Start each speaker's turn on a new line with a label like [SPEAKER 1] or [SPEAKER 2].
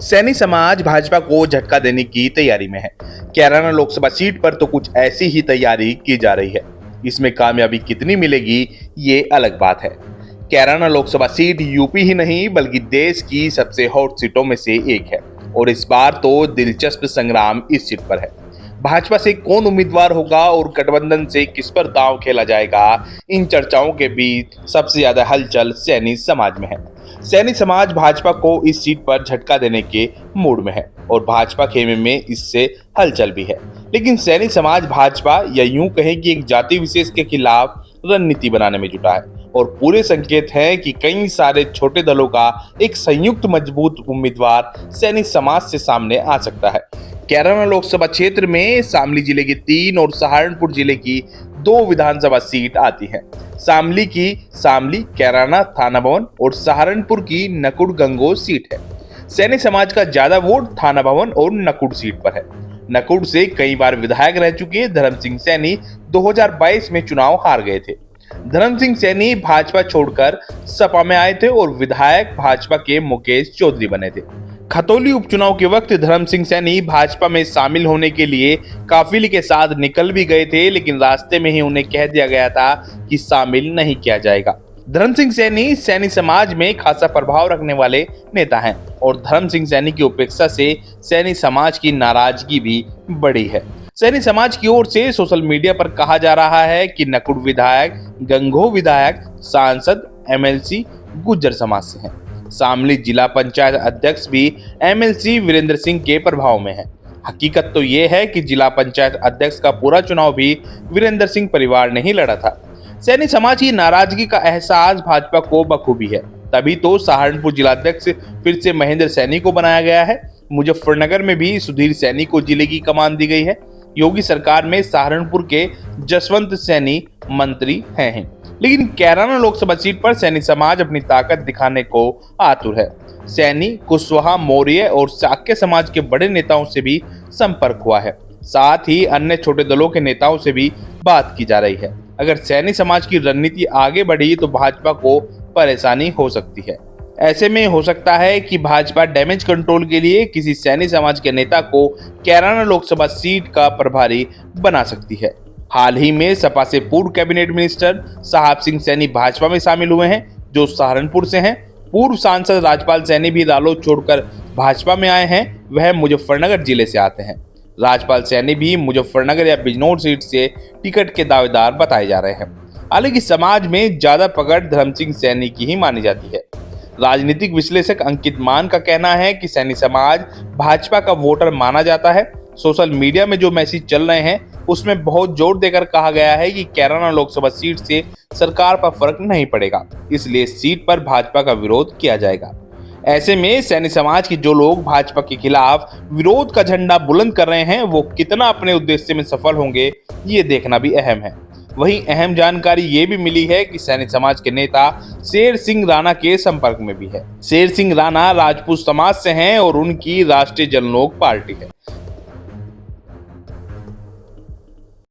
[SPEAKER 1] सैनी समाज भाजपा को झटका देने की तैयारी में है। कैराना लोकसभा सीट पर तो कुछ ऐसी ही तैयारी की जा रही है। इसमें कामयाबी कितनी मिलेगी ये अलग बात है। कैराना लोकसभा सीट यूपी ही नहीं बल्कि देश की सबसे हॉट सीटों में से एक है और इस बार तो दिलचस्प संग्राम इस सीट पर है। भाजपा से कौन उम्मीदवार होगा और गठबंधन से किस पर दांव खेला जाएगा, इन चर्चाओं के बीच सबसे ज्यादा हलचल सैनी समाज में है। सैनी समाज भाजपा को इस सीट पर झटका देने के मूड में है और भाजपा खेमे में इससे हलचल भी है। लेकिन सैनी समाज भाजपा या यूं कहें कि एक जाति विशेष के खिलाफ रणनीति बनाने में जुटा है और पूरे संकेत हैं कि कई सारे छोटे दलों का एक संयुक्त मजबूत उम्मीदवार सैनी समाज से सामने आ सकता है। कैराना लोकसभा क्षेत्र में शामली जिले की 3 और सहारनपुर जिले की 2 विधानसभा सीट आती हैं। शामली की शामली कैराना थाना भवन और सहारनपुर की नकुड़ गंगोह सीट है। सैनी समाज का ज्यादा वोट थाना भवन और नकुड़ सीट पर है। नकुड़ से कई बार विधायक रह चुके धर्म सिंह सैनी 2022 में चुनाव हार गए थे। धर्म सिंह सैनी भाजपा छोड़कर सपा में आए थे और विधायक भाजपा के मुकेश चौधरी बने थे। खतौली उपचुनाव के वक्त धर्म सिंह सैनी भाजपा में शामिल होने के लिए काफिले के साथ निकल भी गए थे, लेकिन रास्ते में ही उन्हें कह दिया गया था कि शामिल नहीं किया जाएगा। धर्म सिंह सैनी सैनी समाज में खासा प्रभाव रखने वाले नेता हैं और धर्म सिंह सैनी की उपेक्षा से सैनी समाज की नाराजगी भी बढ़ी है। सैनी समाज की ओर से सोशल मीडिया पर कहा जा रहा है कि नकुड़ विधायक, गंगोह विधायक, सांसद, एमएलसी गुज्जर समाज से हैं। शामली जिला पंचायत अध्यक्ष भी एमएलसी वीरेंद्र सिंह के प्रभाव में है। हकीकत तो ये है कि जिला पंचायत अध्यक्ष का पूरा चुनाव भी वीरेंद्र सिंह परिवार ने ही लड़ा था। सैनी समाज की नाराजगी का एहसास भाजपा को बखूबी है, तभी तो सहारनपुर जिलाध्यक्ष फिर से महेंद्र सैनी को बनाया गया है। मुजफ्फरनगर में भी सुधीर सैनी को जिले की कमान दी गई है। योगी सरकार में सहारनपुर के जसवंत सैनी मंत्री हैं। लेकिन कैराना लोकसभा सीट पर सैनी समाज अपनी ताकत दिखाने को आतुर है। सैनी, कुशवाहा, मौर्य और शाक्य समाज के बड़े नेताओं से भी संपर्क हुआ है। साथ ही अन्य छोटे दलों के नेताओं से भी बात की जा रही है। अगर सैनी समाज की रणनीति आगे बढ़ी तो भाजपा को परेशानी हो सकती है। ऐसे में हो सकता है कि भाजपा डैमेज कंट्रोल के लिए किसी सैनी समाज के नेता को कैराना लोकसभा सीट का प्रभारी बना सकती है। हाल ही में सपा से पूर्व कैबिनेट मिनिस्टर साहब सिंह सैनी भाजपा में शामिल हुए हैं, जो सहारनपुर से हैं। पूर्व सांसद राजपाल सैनी भी रालोद छोड़कर भाजपा में आए हैं, वह मुजफ्फरनगर जिले से आते हैं। राजपाल सैनी भी मुजफ्फरनगर या बिजनौर सीट से टिकट के दावेदार बताए जा रहे हैं। हालांकि समाज में ज्यादा पकड़ धर्म सिंह सैनी की ही मानी जाती है। राजनीतिक विश्लेषक अंकित मान का कहना है कि सैनी समाज भाजपा का वोटर माना जाता है। सोशल मीडिया में जो मैसेज चल रहे हैं उसमें बहुत जोर देकर कहा गया है कि कैराना लोकसभा सीट से सरकार पर फर्क नहीं पड़ेगा, इसलिए सीट पर भाजपा का विरोध किया जाएगा। ऐसे में सैनी समाज के जो लोग भाजपा के खिलाफ विरोध का झंडा बुलंद कर रहे हैं वो कितना अपने उद्देश्य में सफल होंगे ये देखना भी अहम है। वहीं अहम जानकारी ये भी मिली है कि सैनी समाज के नेता शेर सिंह राणा के संपर्क में भी है। शेर सिंह राणा राजपूत समाज से हैं और उनकी राष्ट्रीय जनलोक पार्टी है।